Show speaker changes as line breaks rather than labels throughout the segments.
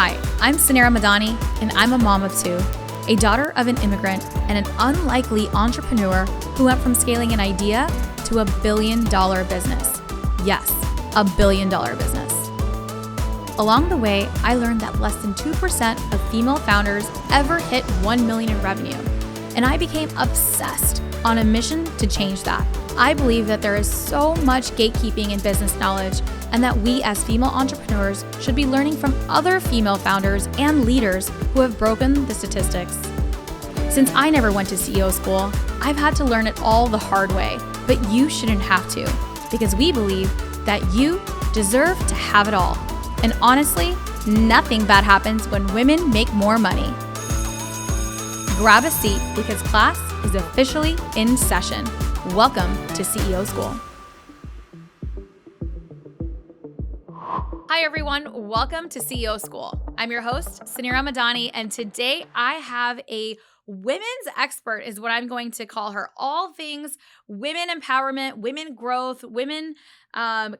Hi, I'm Suneera and I'm a mom of two, a daughter of an immigrant, and an unlikely entrepreneur who went from scaling an idea to $1 billion business. Yes, $1 billion business. Along the way, I learned that less than 2% of female founders ever hit 1 million in revenue, and I became obsessed on a mission to change that. I believe that there is so much gatekeeping in business knowledge, and that we as female entrepreneurs should be learning from other female founders and leaders who have broken the statistics. Since I never went to CEO school, I've had to learn it all the hard way, but you shouldn't have to, because we believe that you deserve to have it all. And honestly, nothing bad happens when women make more money. Grab a seat because class is officially in session. Welcome to CEO School. Hi everyone, welcome to CEO School. I'm your host, Suneera, and today I have a women's expert is what I'm going to call her. All things women empowerment, women growth, women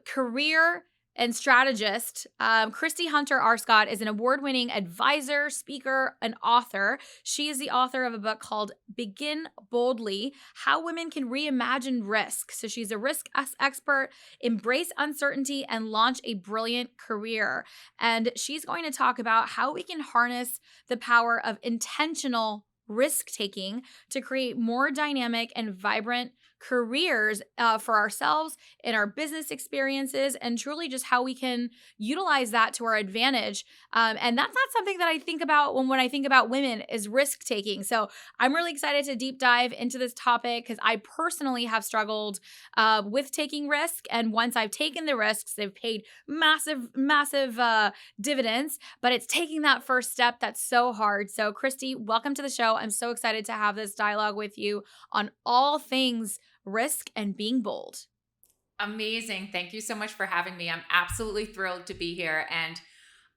career and strategist. Christie Hunter Arscott is an award-winning advisor, speaker, and author. She is the author of a book called Begin Boldly, How Women Can Reimagine Risk. So she's a risk expert, embrace uncertainty, and launch a brilliant career. And she's going to talk about how we can harness the power of intentional risk-taking to create more dynamic and vibrant careers for ourselves in our business experiences, and truly just how we can utilize that to our advantage. And that's not something that I think about when I think about women is risk taking. So I'm really excited to deep dive into this topic because I personally have struggled with taking risk. And once I've taken the risks, they've paid massive dividends, but it's taking that first step that's so hard. So Christie, welcome to the show. I'm so excited to have this dialogue with you on all things risk and being bold.
Amazing. Thank you so much for having me. I'm absolutely thrilled to be here. And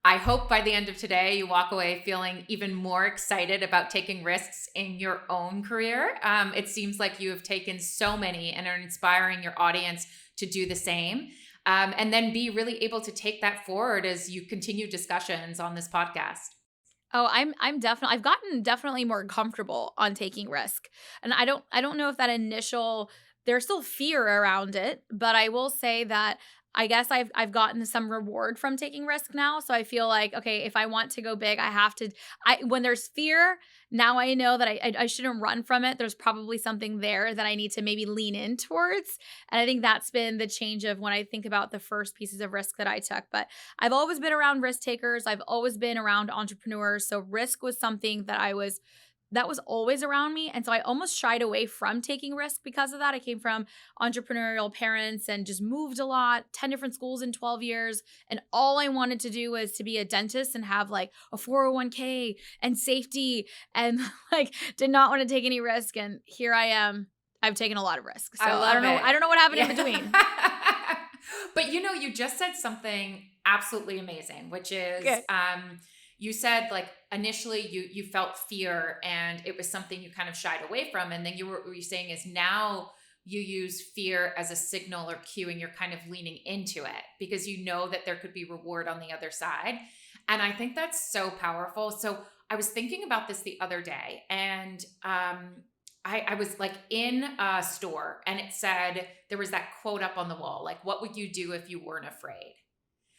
I hope by the end of today, you walk away feeling even more excited about taking risks in your own career. It seems like you have taken so many and are inspiring your audience to do the same. And then be really able to take that forward as you continue discussions on this podcast.
Oh, I've gotten definitely more comfortable on taking risk. And I don't know if that initial, there's still fear around it, but I will say that I guess I've gotten some reward from taking risk now. So I feel like, okay, if I want to go big, I have to, when there's fear, now I know that I shouldn't run from it. There's probably something there that I need to maybe lean in towards. And I think that's been the change of when I think about the first pieces of risk that I took. But I've always been around risk takers. I've always been around entrepreneurs. So risk was something that was always around me. And so I almost shied away from taking risk because of that. I came from entrepreneurial parents and just moved a lot, 10 different schools in 12 years. And all I wanted to do was to be a dentist and have like a 401k and safety, and like did not want to take any risk. And here I am. I've taken a lot of risk. So I don't know what happened in between.
But you just said something absolutely amazing, which is you said like initially you felt fear and it was something you kind of shied away from. And then what you're saying is now you use fear as a signal or cue and you're kind of leaning into it because you know that there could be reward on the other side. And I think that's so powerful. So I was thinking about this the other day and I was like in a store and it said, there was that quote up on the wall, like, what would you do if you weren't afraid?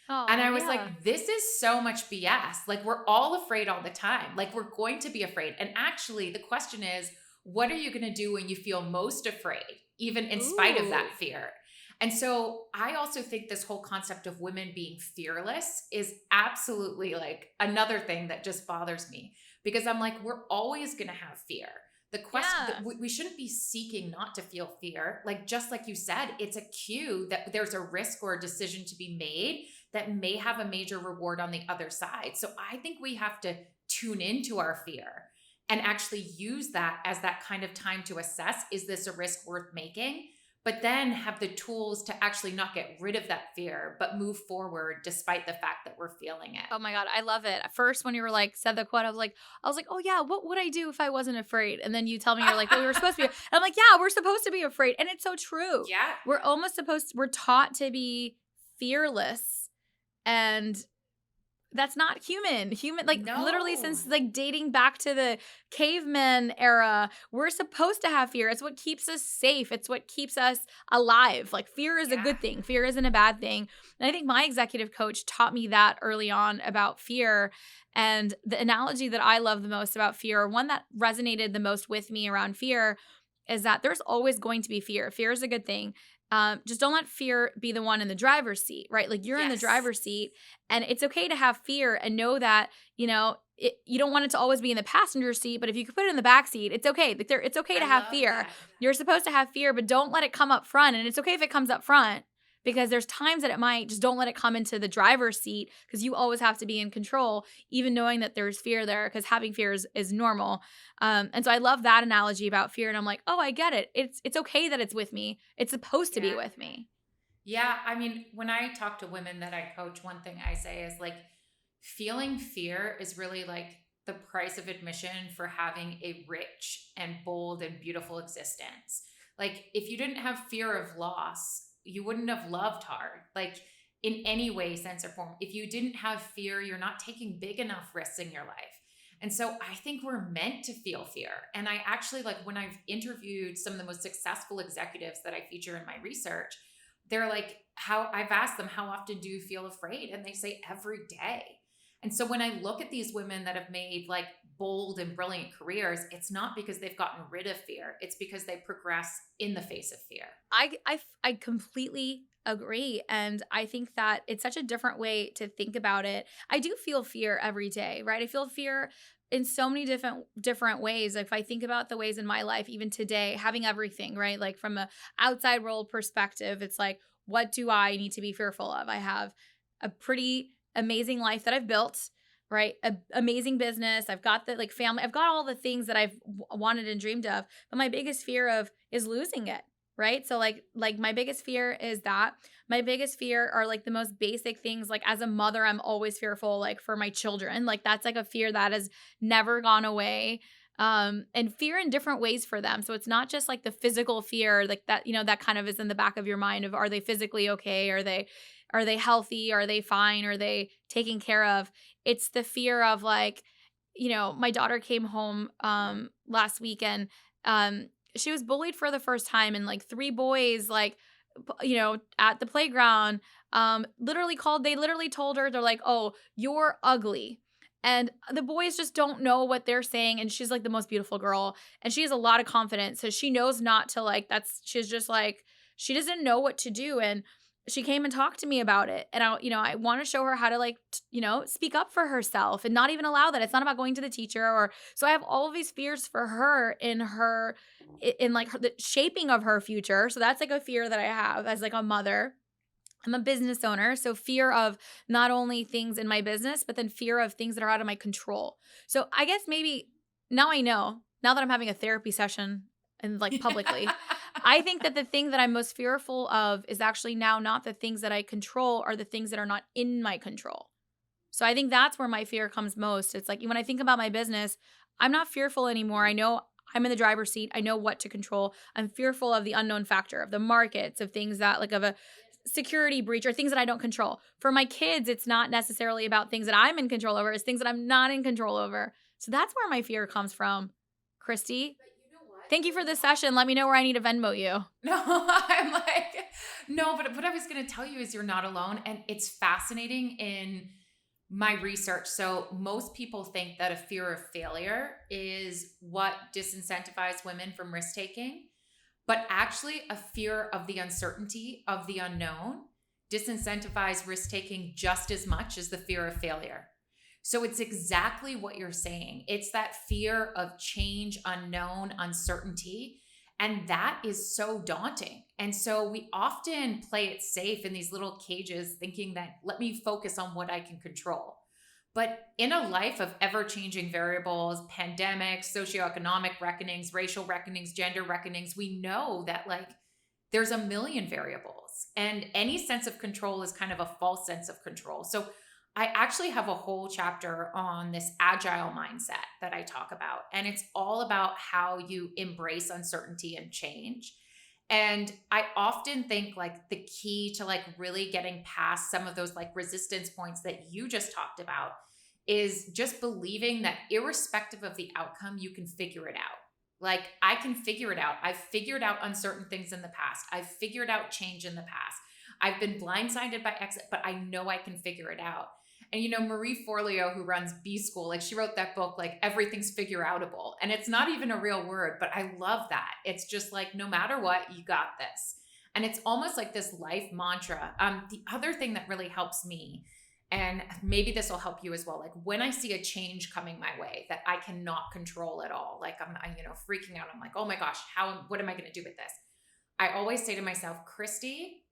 Oh,
and I was like, this is so much BS. Like, we're all afraid all the time. Like, we're going to be afraid. And actually, the question is, what are you going to do when you feel most afraid, even in spite of that fear? And so I also think this whole concept of women being fearless is absolutely like another thing that just bothers me because I'm like, we're always going to have fear. The question, we shouldn't be seeking not to feel fear. Like, just like you said, it's a cue that there's a risk or a decision to be made that may have a major reward on the other side. So I think we have to tune into our fear and actually use that as that kind of time to assess, is this a risk worth making? But then have the tools to actually not get rid of that fear, but move forward despite the fact that we're feeling it.
Oh my God, I love it. At first, when you were like, said the quote, I was like, oh yeah, what would I do if I wasn't afraid? And then you tell me, you're like, well, we were supposed to be. And I'm like, yeah, we're supposed to be afraid. And it's so true.
Yeah.
We're taught to be fearless. And that's not human. Like literally
No.
since like dating back to the caveman era, we're supposed to have fear. It's what keeps us safe. It's what keeps us alive. Like fear is a
Yeah.
good thing. Fear isn't a bad thing. And I think my executive coach taught me that early on about fear. And the analogy that I love the most about fear, or one that resonated the most with me around fear, is that there's always going to be fear. Fear is a good thing. Just don't let fear be the one in the driver's seat, right? Like you're in the
Yes.
driver's seat, and it's okay to have fear and know that, you don't want it to always be in the passenger seat, but if you could put it in the back seat, it's okay. Like it's okay to
I
have
love
fear.
that.
You're supposed to have fear, but don't let it come up front. And it's okay if it comes up front, because there's times that it might. Just don't let it come into the driver's seat, because you always have to be in control, even knowing that there's fear there, because having fear is normal. And so I love that analogy about fear. And I'm like, oh, I get it. It's okay that it's with me. It's supposed to be
Yeah.
with me.
Yeah. I mean, when I talk to women that I coach, one thing I say is like, feeling fear is really like the price of admission for having a rich and bold and beautiful existence. Like, if you didn't have fear of loss, you wouldn't have loved hard. Like, in any way, sense, or form. If you didn't have fear, you're not taking big enough risks in your life. And so I think we're meant to feel fear. And I actually, like, when I've interviewed some of the most successful executives that I feature in my research, they're like, I've asked them, how often do you feel afraid? And they say every day. And so when I look at these women that have made like bold and brilliant careers, it's not because they've gotten rid of fear. It's because they progress in the face of fear.
I completely agree. And I think that it's such a different way to think about it. I do feel fear every day, right? I feel fear in so many different ways. If I think about the ways in my life, even today, having everything, right? Like from a outside world perspective, it's like, what do I need to be fearful of? I have a pretty amazing life that I've built, right? Amazing business. I've got the like family. I've got all the things that I've wanted and dreamed of. But my biggest fear is losing it, right? So like my biggest fear is that. My biggest fear are like the most basic things. Like as a mother, I'm always fearful like for my children. Like that's like a fear that has never gone away. And fear in different ways for them. So it's not just like the physical fear, like that, that kind of is in the back of your mind of, are they physically okay? Are they healthy? Are they fine? Are they taken care of? It's the fear of like, my daughter came home last weekend. She was bullied for the first time, and like three boys like at the playground they literally told her, they're like, "Oh, you're ugly." And the boys just don't know what they're saying. And she's like the most beautiful girl. And she has a lot of confidence. So she knows not to like, she's just like, she doesn't know what to do. And she came and talked to me about it. And I want to show her how to like, speak up for herself and not even allow that. It's not about going to the teacher so I have all of these fears for her in like the shaping of her future. So that's like a fear that I have as like a mother. I'm a business owner, so fear of not only things in my business, but then fear of things that are out of my control. So I guess maybe now that I'm having a therapy session and like publicly, I think that the thing that I'm most fearful of is actually now not the things that I control, are the things that are not in my control. So I think that's where my fear comes most. It's like when I think about my business, I'm not fearful anymore. I know I'm in the driver's seat. I know what to control. I'm fearful of the unknown factor, of the markets, of things that like of a security breach or things that I don't control. For my kids, it's not necessarily about things that I'm in control over. It's things that I'm not in control over. So that's where my fear comes from. Christy, thank you for this session. Let me know where I need to Venmo you.
No, I'm like, no, but what I was going to tell you is you're not alone. And it's fascinating in my research. So most people think that a fear of failure is what disincentivizes women from risk taking. But actually, a fear of the uncertainty of the unknown disincentivizes risk taking just as much as the fear of failure. So it's exactly what you're saying. It's that fear of change, unknown, uncertainty. And that is so daunting. And so we often play it safe in these little cages, thinking that let me focus on what I can control. But in a life of ever-changing variables, pandemics, socioeconomic reckonings, racial reckonings, gender reckonings, we know that like there's a million variables, and any sense of control is kind of a false sense of control. So I actually have a whole chapter on this agile mindset that I talk about, and it's all about how you embrace uncertainty and change. And I often think like the key to like really getting past some of those like resistance points that you just talked about is just believing that irrespective of the outcome, you can figure it out. Like I can figure it out. I've figured out uncertain things in the past. I've figured out change in the past. I've been blindsided by exit, but I know I can figure it out. And you know, Marie Forleo, who runs B School, like she wrote that book, like everything's figure outable. And it's not even a real word, but I love that. It's just like, no matter what, you got this. And it's almost like this life mantra. The other thing that really helps me, and maybe this will help you as well, like when I see a change coming my way that I cannot control at all, like I'm freaking out. I'm like, oh my gosh, what am I going to do with this? I always say to myself, Christie,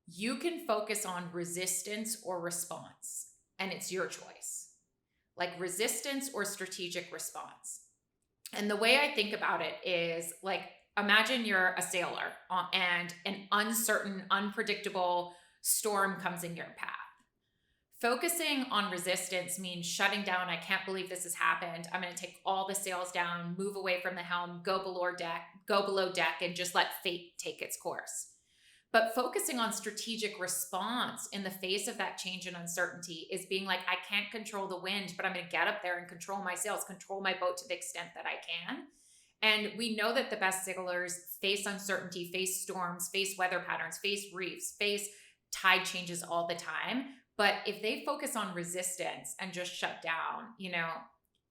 you can focus on resistance or response. And it's your choice, like resistance or strategic response. And the way I think about it is like, imagine you're a sailor and an uncertain, unpredictable storm comes in your path. Focusing on resistance means shutting down. I can't believe this has happened. I'm going to take all the sails down, move away from the helm, go below deck, and just let fate take its course. But focusing on strategic response in the face of that change and uncertainty is being like, I can't control the wind, but I'm going to get up there and control my sails, control my boat to the extent that I can. And we know that the best sailors face uncertainty, face storms, face weather patterns, face reefs, face tide changes all the time. But if they focus on resistance and just shut down,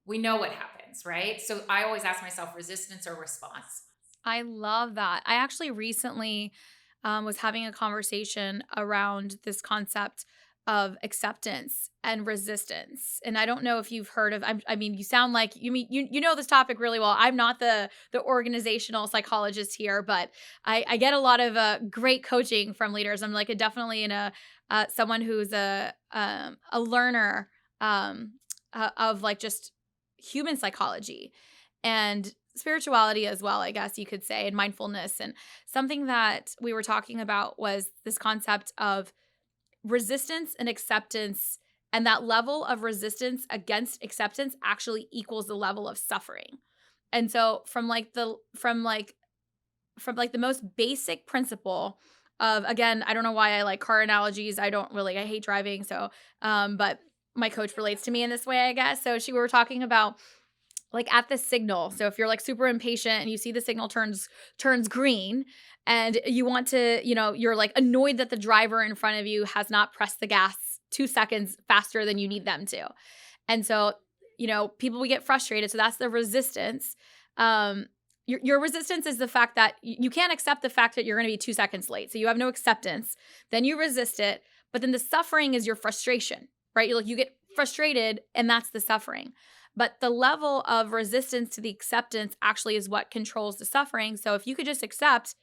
we know what happens, right? So I always ask myself, resistance or response?
I love that. I actually recently was having a conversation around this concept of acceptance and resistance. And I don't know if you've heard of, I mean, you sound like you know this topic really well. I'm not the organizational psychologist here, but I get a lot of great coaching from leaders. I'm like definitely in someone who's a learner of like just human psychology and spirituality as well, I guess you could say, and mindfulness. And something that we were talking about was this concept of resistance and acceptance, and that level of resistance against acceptance actually equals the level of suffering. And so from the most basic principle of, again, I don't know why I like car analogies. I hate driving. So, but my coach relates to me in this way, I guess. So we were talking about like at the signal. So if you're like super impatient and you see the signal turns green and you want to, you're like annoyed that the driver in front of you has not pressed the gas 2 seconds faster than you need them to. And so, people will get frustrated. So that's the resistance. Your resistance is the fact that you can't accept the fact that you're going to be 2 seconds late. So you have no acceptance. Then you resist it. But then the suffering is your frustration, right? You get frustrated and that's the suffering. But the level of resistance to the acceptance actually is what controls the suffering. So if you could just accept,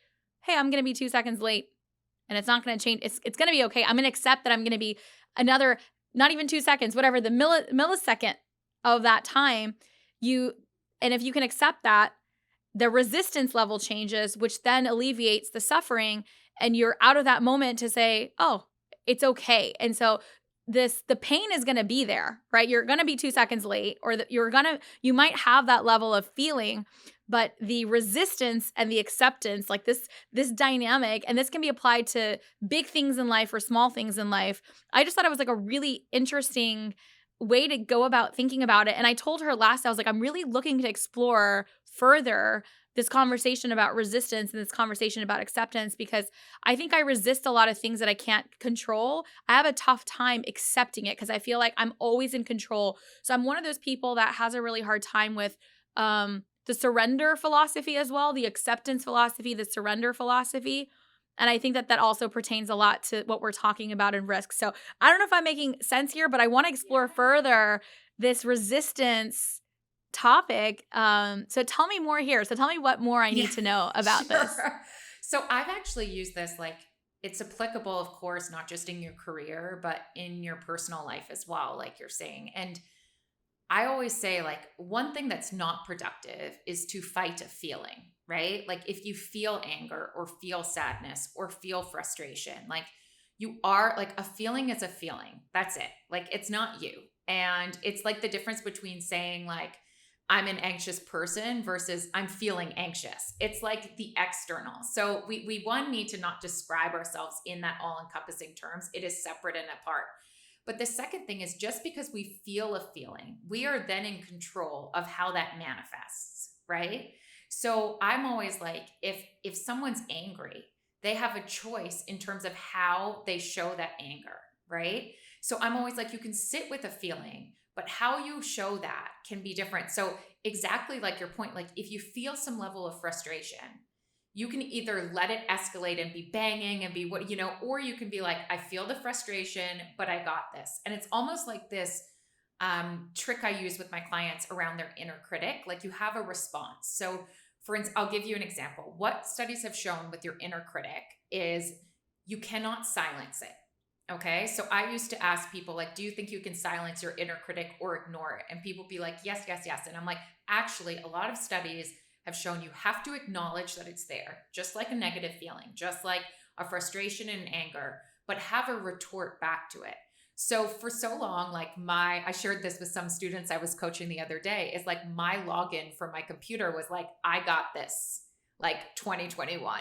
hey, I'm going to be 2 seconds late and it's not going to change. It's going to be okay. I'm going to accept that I'm going to be another, not even 2 seconds, whatever, the millisecond of that time. And if you can accept that, the resistance level changes, which then alleviates the suffering. And you're out of that moment to say, oh, it's okay. And so the pain is going to be there, right? You're going to be 2 seconds late, or you might have that level of feeling, but the resistance and the acceptance, like this dynamic, and this can be applied to big things in life or small things in life. I just thought it was like a really interesting way to go about thinking about it. And I told her last, I was like, I'm really looking to explore further this conversation about resistance and this conversation about acceptance, because I think I resist a lot of things that I can't control. I have a tough time accepting it because I feel like I'm always in control. So I'm one of those people that has a really hard time with the surrender philosophy as well, the acceptance philosophy, the surrender philosophy. And I think that also pertains a lot to what we're talking about in risk. So I don't know if I'm making sense here, but I want to explore further this resistance topic. So tell me more here. So tell me what more I need to know about this.
So I've actually used this, like it's applicable, of course, not just in your career, but in your personal life as well, like you're saying. And I always say, like, one thing that's not productive is to fight a feeling, right? Like if you feel anger or feel sadness or feel frustration, like you are like, a feeling is a feeling. That's it. Like it's not you. And it's like the difference between saying like, I'm an anxious person versus I'm feeling anxious. It's like the external. So we one need to not describe ourselves in that all-encompassing terms. It is separate and apart. But the second thing is just because we feel a feeling, we are then in control of how that manifests, right? So I'm always like, if someone's angry, they have a choice in terms of how they show that anger, right? So I'm always like, you can sit with a feeling, but how you show that can be different. So exactly like your point, like if you feel some level of frustration, you can either let it escalate and be banging and be what, or you can be like, I feel the frustration, but I got this. And it's almost like this trick I use with my clients around their inner critic. Like you have a response. So for instance, I'll give you an example. What studies have shown with your inner critic is you cannot silence it. Okay. So I used to ask people, like, do you think you can silence your inner critic or ignore it? And people be like, yes, yes, yes. And I'm like, actually, a lot of studies have shown you have to acknowledge that it's there, just like a negative feeling, just like a frustration and anger, but have a retort back to it. So for so long, like I shared this with some students I was coaching the other day, is like my login for my computer was like, I got this, like 2021,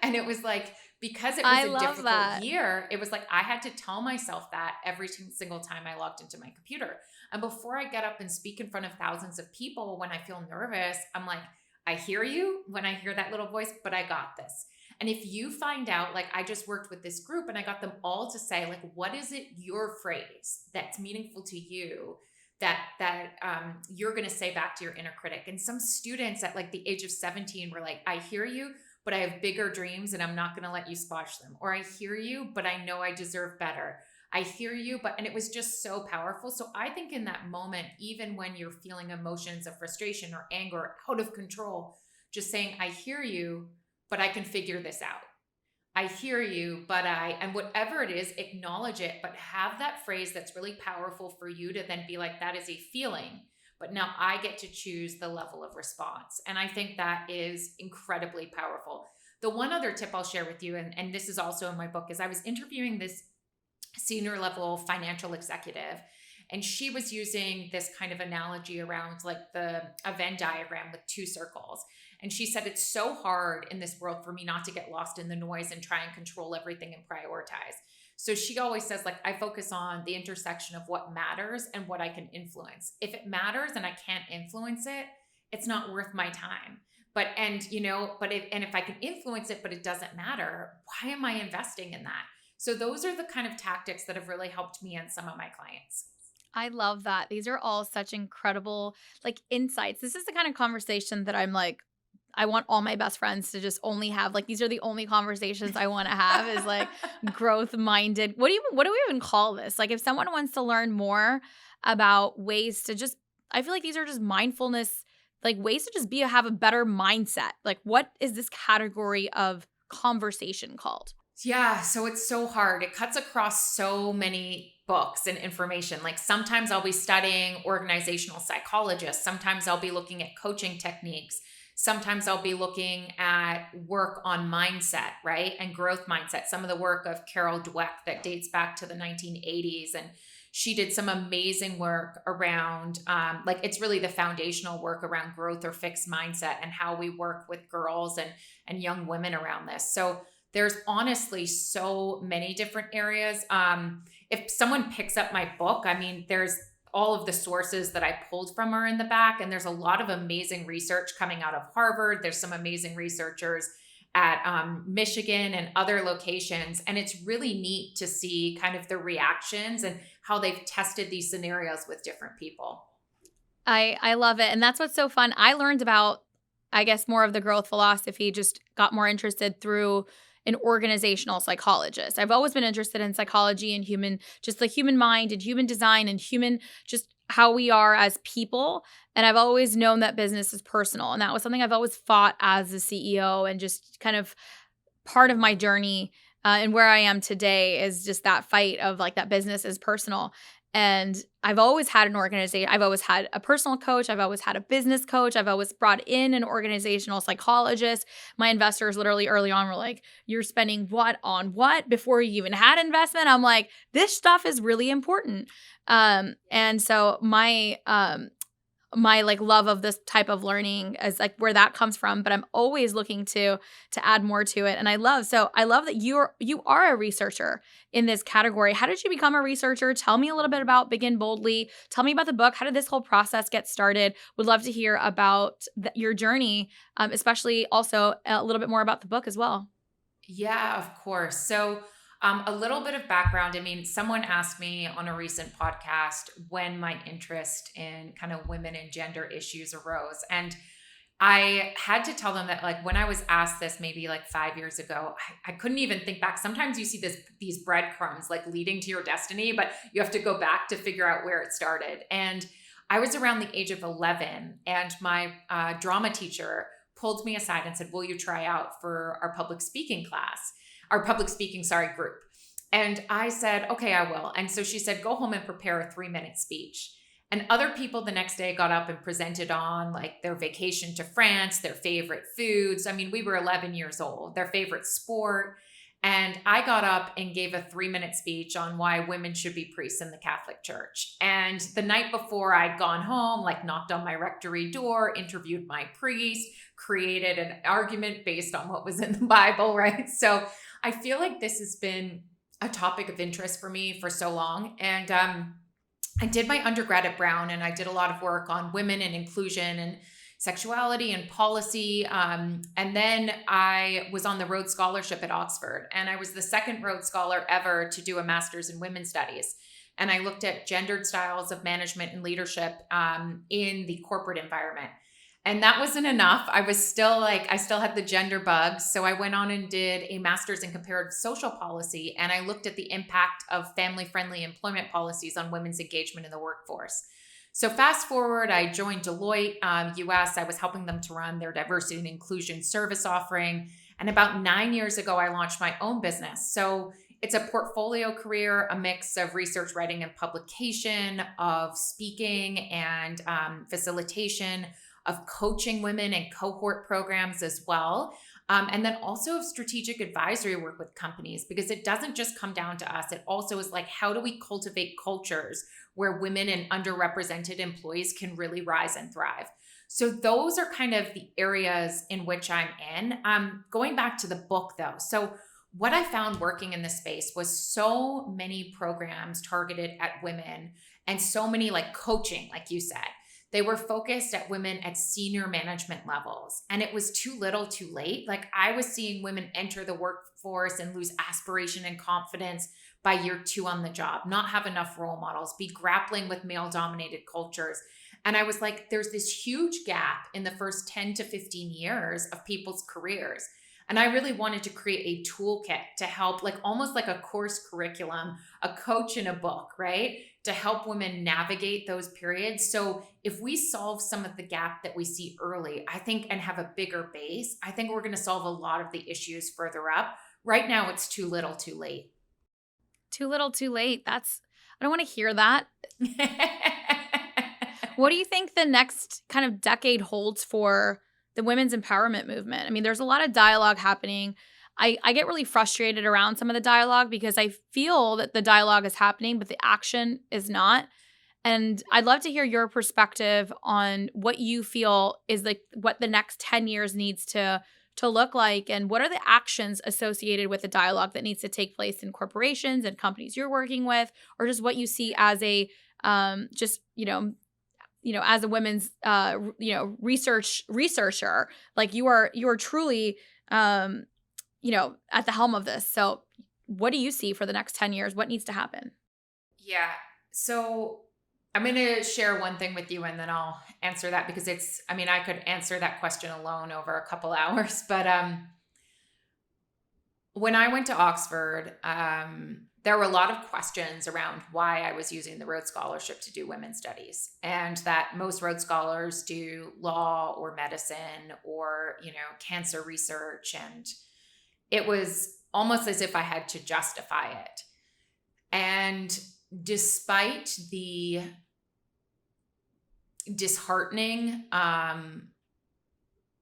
and it was like, because it was a difficult year, it was like I had to tell myself that every single time I logged into my computer. And before I get up and speak in front of thousands of people, when I feel nervous, I'm like, I hear you when I hear that little voice, but I got this. And if you find out, like I just worked with this group and I got them all to say, like, what is it, your phrase that's meaningful to you that you're going to say back to your inner critic? And some students at like the age of 17 were like, I hear you, but I have bigger dreams and I'm not going to let you squash them. Or I hear you, but I know I deserve better. I hear you, and it was just so powerful. So I think in that moment, even when you're feeling emotions of frustration or anger, out of control, just saying, I hear you, but I can figure this out. I hear you, and whatever it is, acknowledge it, but have that phrase that's really powerful for you to then be like, that is a feeling, but now I get to choose the level of response. And I think that is incredibly powerful. The one other tip I'll share with you, and this is also in my book, is I was interviewing this senior level financial executive, and she was using this kind of analogy around like a Venn diagram with two circles. And she said, it's so hard in this world for me not to get lost in the noise and try and control everything and prioritize. So she always says, like, I focus on the intersection of what matters and what I can influence. If it matters and I can't influence it, it's not worth my time. If I can influence it, but it doesn't matter, why am I investing in that? So those are the kind of tactics that have really helped me and some of my clients.
I love that. These are all such incredible like insights. This is the kind of conversation that I'm like, I want all my best friends to just only have, like, these are the only conversations I want to have is like growth minded. What do we even call this? Like if someone wants to learn more about ways to just, I feel like these are just mindfulness, like ways to just have a better mindset. Like what is this category of conversation called?
Yeah, so it's so hard. It cuts across so many books and information. Like sometimes I'll be studying organizational psychologists. Sometimes I'll be looking at coaching techniques. Sometimes I'll be looking at work on mindset, right? And growth mindset. Some of the work of Carol Dweck that dates back to the 1980s. And she did some amazing work around, it's really the foundational work around growth or fixed mindset and how we work with girls and young women around this. So there's honestly so many different areas. If someone picks up my book, I mean, there's all of the sources that I pulled from are in the back, and there's a lot of amazing research coming out of Harvard. There's some amazing researchers at Michigan and other locations. And it's really neat to see kind of the reactions and how they've tested these scenarios with different people.
I love it. And that's what's so fun. I learned about, I guess, more of the growth philosophy, just got more interested through an organizational psychologist. I've always been interested in psychology and just the human mind and human design and human, just how we are as people. And I've always known that business is personal. And that was something I've always fought as a CEO, and just kind of part of my journey and where I am today is just that fight of like that business is personal. And I've always had an organization. I've always had a personal coach. I've always had a business coach. I've always brought in an organizational psychologist. My investors literally early on were like, you're spending what on what before you even had investment? I'm like, this stuff is really important. And so my my like love of this type of learning as like where that comes from, but I'm always looking to add more to it. And I love that you are a researcher in this category. How did you become a researcher? Tell me a little bit about Begin Boldly. Tell me about the book. How did this whole process get started? Would love to hear about your journey, especially also a little bit more about the book as well.
Yeah, of course. So, a little bit of background. I mean, someone asked me on a recent podcast when my interest in kind of women and gender issues arose. And I had to tell them that, like, when I was asked this maybe like 5 years ago, I couldn't even think back. Sometimes you see these breadcrumbs like leading to your destiny, but you have to go back to figure out where it started. And I was around the age of 11, and my drama teacher pulled me aside and said, "Will you try out for our public speaking class, our public speaking, group?" And I said, "Okay, I will." And so she said, "Go home and prepare a 3-minute speech." And other people the next day got up and presented on like their vacation to France, their favorite foods. I mean, we were 11 years old, their favorite sport. And I got up and gave a 3-minute speech on why women should be priests in the Catholic Church. And the night before, I'd gone home, like knocked on my rectory door, interviewed my priest, created an argument based on what was in the Bible, right? So I feel like this has been a topic of interest for me for so long. And I did my undergrad at Brown, and I did a lot of work on women and inclusion and sexuality and policy. And then I was on the Rhodes Scholarship at Oxford, and I was the second Rhodes Scholar ever to do a master's in women's studies. And I looked at gendered styles of management and leadership in the corporate environment. And that wasn't enough. I still had the gender bug. So I went on and did a master's in comparative social policy. And I looked at the impact of family-friendly employment policies on women's engagement in the workforce. So fast forward, I joined Deloitte US. I was helping them to run their diversity and inclusion service offering. And about 9 years ago, I launched my own business. So it's a portfolio career, a mix of research, writing, and publication, of speaking and facilitation, of coaching women and cohort programs as well. And then also of strategic advisory work with companies, because it doesn't just come down to us. It also is like, how do we cultivate cultures where women and underrepresented employees can really rise and thrive? So those are kind of the areas in which I'm in. Going back to the book though. So what I found working in this space was so many programs targeted at women and so many like coaching, like you said. They were focused at women at senior management levels, and it was too little too late. Like I was seeing women enter the workforce and lose aspiration and confidence by year 2 on the job, not have enough role models, be grappling with male dominated cultures. And I was like, there's this huge gap in the first 10 to 15 years of people's careers. And I really wanted to create a toolkit to help, like almost like a course curriculum, a coach in a book, right? To help women navigate those periods. So if we solve some of the gap that we see early, I think, and have a bigger base, I think we're going to solve a lot of the issues further up. Right now, it's too little too late.
Too little too late. I don't want to hear that. What do you think the next kind of decade holds for the women's empowerment movement? I mean, there's a lot of dialogue happening. I get really frustrated around some of the dialogue because I feel that the dialogue is happening, but the action is not. And I'd love to hear your perspective on what you feel is like what the next 10 years needs to look like, and what are the actions associated with the dialogue that needs to take place in corporations and companies you're working with, or just what you see as a as a women's researcher. Like you are truly at the helm of this. So what do you see for the next 10 years? What needs to happen?
Yeah. So I'm going to share one thing with you, and then I'll answer that, because I could answer that question alone over a couple hours. But when I went to Oxford, there were a lot of questions around why I was using the Rhodes Scholarship to do women's studies, and that most Rhodes Scholars do law or medicine or, cancer research. And it was almost as if I had to justify it. And despite the disheartening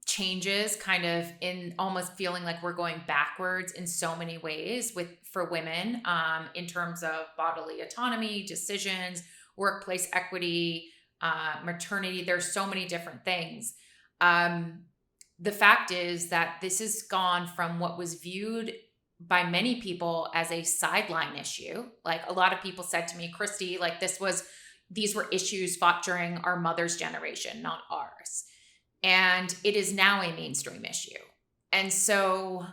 changes, kind of in almost feeling like we're going backwards in so many ways for women in terms of bodily autonomy, decisions, workplace equity, maternity. There's so many different things. The fact is that this has gone from what was viewed by many people as a sideline issue. Like a lot of people said to me, Christie, like these were issues fought during our mother's generation, not ours. And it is now a mainstream issue. And so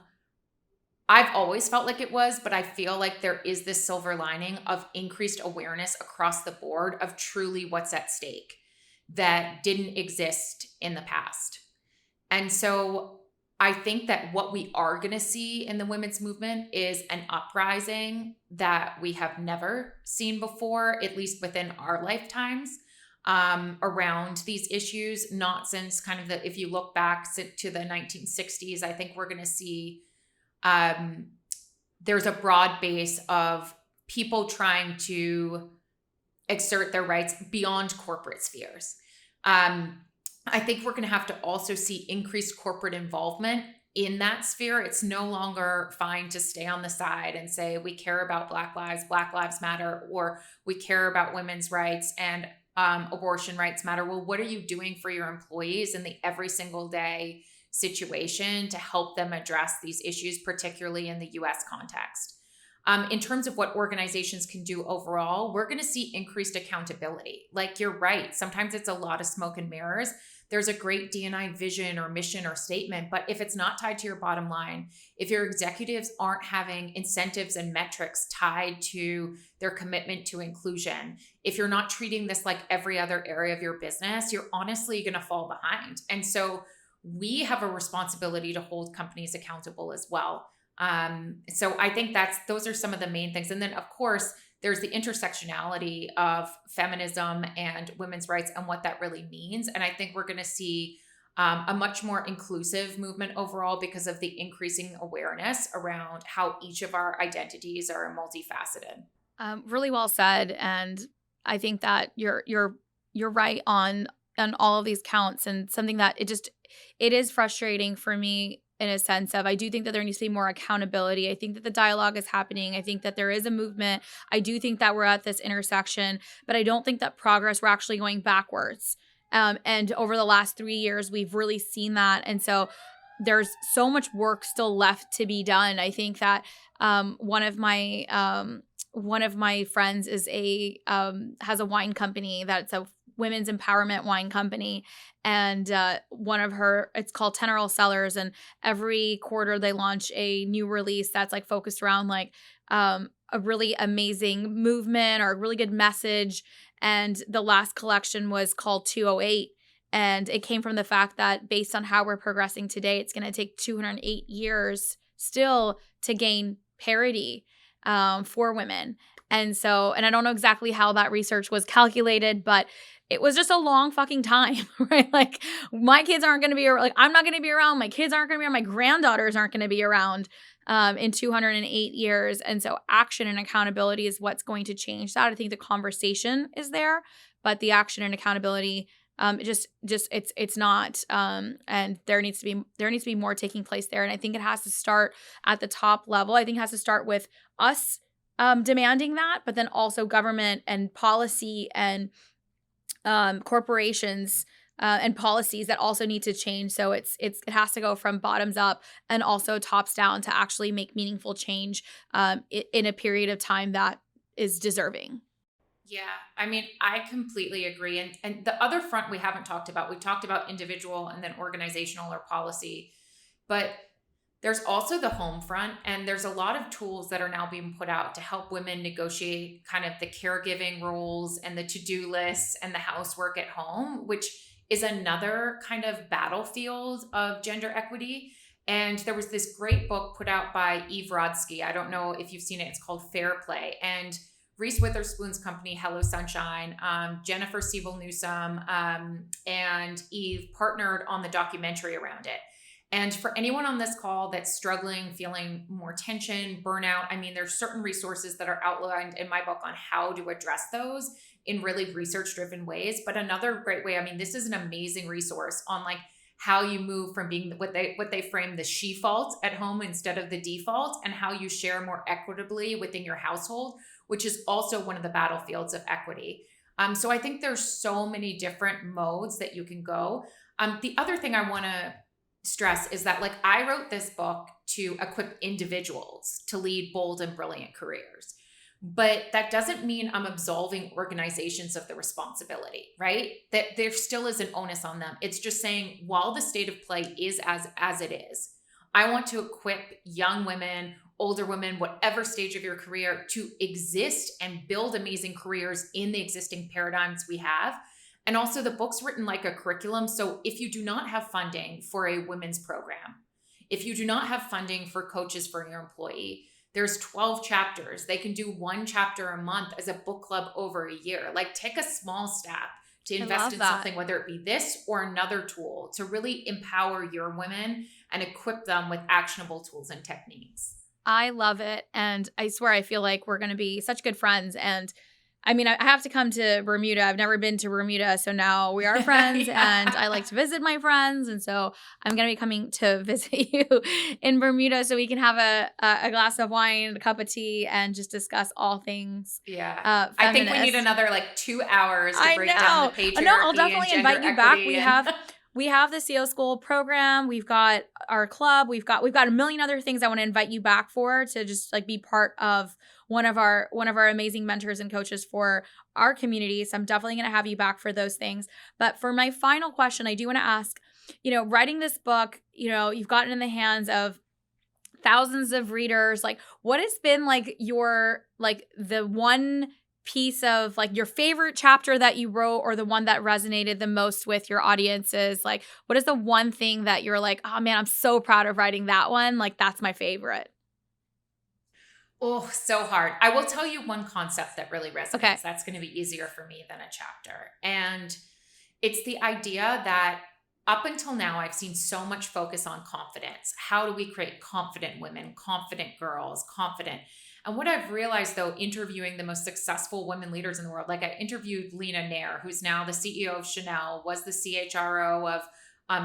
I've always felt like it was, but I feel like there is this silver lining of increased awareness across the board of truly what's at stake that didn't exist in the past. And so I think that what we are going to see in the women's movement is an uprising that we have never seen before, at least within our lifetimes, around these issues. Not since kind of if you look back to the 1960s, I think we're going to see there's a broad base of people trying to exert their rights beyond corporate spheres. I think we're going to have to also see increased corporate involvement in that sphere. It's no longer fine to stay on the side and say, we care about Black Lives Matter, or we care about women's rights and abortion rights matter. Well, what are you doing for your employees in the every single day situation to help them address these issues, particularly in the US context? In terms of what organizations can do overall, we're going to see increased accountability. Like you're right. Sometimes it's a lot of smoke and mirrors. There's a great D&I vision or mission or statement, but if it's not tied to your bottom line, if your executives aren't having incentives and metrics tied to their commitment to inclusion, if you're not treating this like every other area of your business, you're honestly going to fall behind. And so we have a responsibility to hold companies accountable as well. So I think those are some of the main things. And then of course, there's the intersectionality of feminism and women's rights and what that really means. And I think we're going to see a much more inclusive movement overall because of the increasing awareness around how each of our identities are multifaceted.
Really well said. And I think that you're right on all of these counts, and something that it is frustrating for me in a sense of, I do think that there needs to be more accountability. I think that the dialogue is happening. I think that there is a movement. I do think that we're at this intersection, but I don't think that we're actually going backwards. And over the last 3 years, we've really seen that. And so there's so much work still left to be done. I think that one of my friends is has a wine company that's a women's empowerment wine company. And it's called Tenor Cellars. And every quarter they launch a new release that's like focused around like a really amazing movement or a really good message. And the last collection was called 208. And it came from the fact that based on how we're progressing today, it's going to take 208 years still to gain parity for women. And I don't know exactly how that research was calculated, but it was just a long fucking time, right? Like my kids aren't going to be like, I'm not going to be around. My kids aren't going to be around. My granddaughters aren't going to be around in 208 years. And so action and accountability is what's going to change that. I think the conversation is there, but the action and accountability, it's not. And there needs to be more taking place there. And I think it has to start at the top level. I think it has to start with us demanding that, but then also government and policy and corporations and policies that also need to change. So it has to go from bottoms up and also tops down to actually make meaningful change in a period of time that is deserving.
Yeah, I mean, I completely agree. And the other front we haven't talked about, we talked about individual and then organizational or policy, but there's also the home front, and there's a lot of tools that are now being put out to help women negotiate kind of the caregiving roles and the to-do lists and the housework at home, which is another kind of battlefield of gender equity. And there was this great book put out by Eve Rodsky. I don't know if you've seen it. It's called Fair Play. And Reese Witherspoon's company, Hello Sunshine, Jennifer Siebel Newsom, and Eve partnered on the documentary around it. And for anyone on this call that's struggling, feeling more tension, burnout, I mean, there's certain resources that are outlined in my book on how to address those in really research-driven ways. But another great way, I mean, this is an amazing resource on like how you move from being what they frame the she-fault at home instead of the default, and how you share more equitably within your household, which is also one of the battlefields of equity. So I think there's so many different modes that you can go. The other thing I want to stress is that like I wrote this book to equip individuals to lead bold and brilliant careers. But that doesn't mean I'm absolving organizations of the responsibility, right? That there still is an onus on them. It's just saying while the state of play is as it is, I want to equip young women, older women, whatever stage of your career, to exist and build amazing careers in the existing paradigms we have. And also the book's written like a curriculum. So if you do not have funding for a women's program, if you do not have funding for coaches for your employee, there's 12 chapters. They can do one chapter a month as a book club over a year. Like take a small step to invest in something, whether it be this or another tool, to really empower your women and equip them with actionable tools and techniques.
I love it. And I swear, I feel like we're going to be such good friends. And I mean, I have to come to Bermuda. I've never been to Bermuda. So now we are friends and I like to visit my friends. And so I'm going to be coming to visit you in Bermuda so we can have a glass of wine, a cup of tea, and just discuss all things.
Yeah. I think we need another like 2 hours to break down the patriarchy.
No, I'll definitely invite you back. We have the CEO School program. We've got our club. We've got a million other things I want to invite you back for, to just like be part of one of our amazing mentors and coaches for our community. So I'm definitely going to have you back for those things. But for my final question, I do want to ask, writing this book, you've gotten in the hands of thousands of readers. Like, what has been like the one piece of like your favorite chapter that you wrote, or the one that resonated the most with your audiences? Like, what is the one thing that you're like, oh man, I'm so proud of writing that one. Like, that's my favorite.
Oh, so hard. I will tell you one concept that really resonates.
Okay.
That's going to be easier for me than a chapter. And it's the idea that up until now, I've seen so much focus on confidence. How do we create confident women, confident girls, confident? And what I've realized, though, interviewing the most successful women leaders in the world, like I interviewed Lena Nair, who's now the CEO of Chanel, was the CHRO of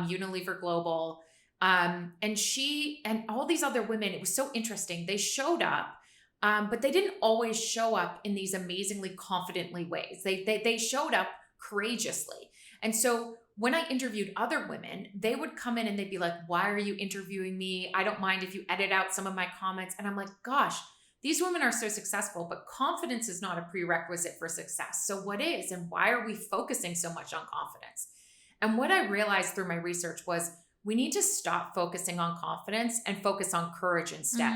Unilever Global. And she and all these other women, it was so interesting. They showed up, but they didn't always show up in these amazingly confidently ways. They showed up courageously. And so when I interviewed other women, they would come in and they'd be like, why are you interviewing me? I don't mind if you edit out some of my comments. And I'm like, gosh, these women are so successful, but confidence is not a prerequisite for success. So what is, and why are we focusing so much on confidence? And what I realized through my research was we need to stop focusing on confidence and focus on courage instead.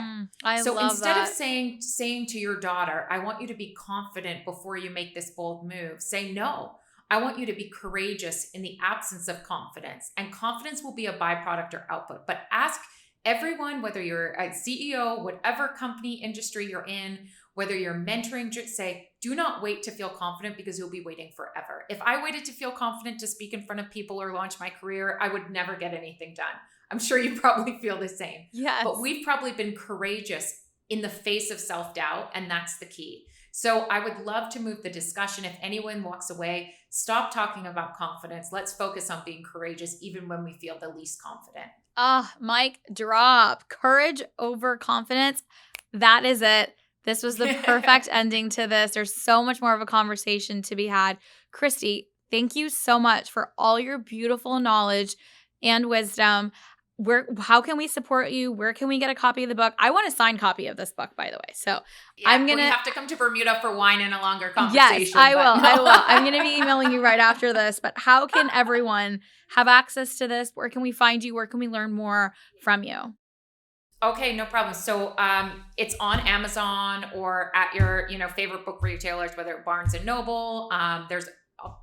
So instead of saying to your daughter, I want you to be confident before you make this bold move, say, no, I want you to be courageous in the absence of confidence. And confidence will be a byproduct or output. But ask everyone, whether you're a CEO, whatever company industry you're in, whether you're mentoring, just say, do not wait to feel confident, because you'll be waiting forever. If I waited to feel confident to speak in front of people or launch my career, I would never get anything done. I'm sure you probably feel the same.
Yes.
But we've probably been courageous in the face of self-doubt, and that's the key. So I would love to move the discussion. If anyone walks away, stop talking about confidence. Let's focus on being courageous, even when we feel the least confident.
Mic drop. Courage over confidence. That is it. This was the perfect ending to this. There's so much more of a conversation to be had. Christie, thank you so much for all your beautiful knowledge and wisdom. How can we support you? Where can we get a copy of the book? I want a signed copy of this book, by the way. So I'm going to
have to come to Bermuda for wine and a longer conversation.
Yes, I will. I'm going to be emailing you right after this. But how can everyone have access to this? Where can we find you? Where can we learn more from you?
Okay, no problem. So it's on Amazon or at your favorite book retailers, whether it's Barnes and Noble. There's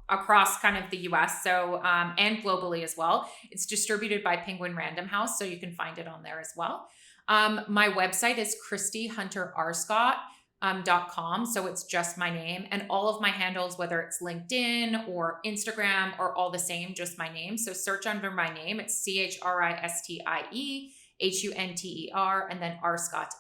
across kind of the US, so and globally as well. It's distributed by Penguin Random House, so you can find it on there as well. My website is Christie Hunter Arscott. .com. So it's just my name, and all of my handles, whether it's LinkedIn or Instagram, are all the same, just my name. So search under my name. It's CHRISTIE HUNTER, and then Arscott,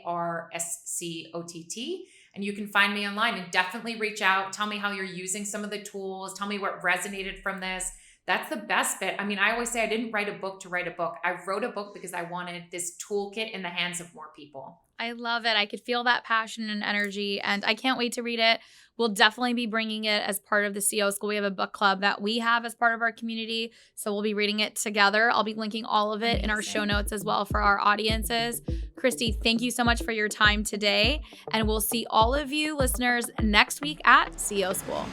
ARSCOTT. And you can find me online, and definitely reach out. Tell me how you're using some of the tools. Tell me what resonated from this. That's the best bit. I mean, I always say I didn't write a book to write a book. I wrote a book because I wanted this toolkit in the hands of more people.
I love it. I could feel that passion and energy, and I can't wait to read it. We'll definitely be bringing it as part of the CEO School. We have a book club that we have as part of our community, so we'll be reading it together. I'll be linking all of it in our show notes as well for our audiences. Christie, thank you so much for your time today, and we'll see all of you listeners next week at CEO School.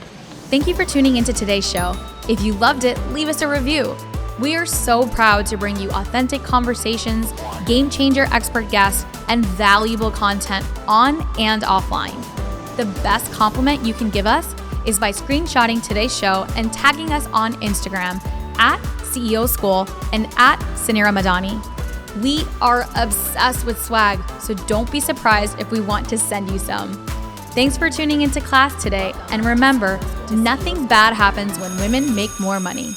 Thank you for tuning into today's show. If you loved it, leave us a review. We are so proud to bring you authentic conversations, game changer expert guests, and valuable content on and offline. The best compliment you can give us is by screenshotting today's show and tagging us on Instagram at CEO School and at Suneera Madani. We are obsessed with swag, so don't be surprised if we want to send you some. Thanks for tuning into class today, and remember, nothing bad happens when women make more money.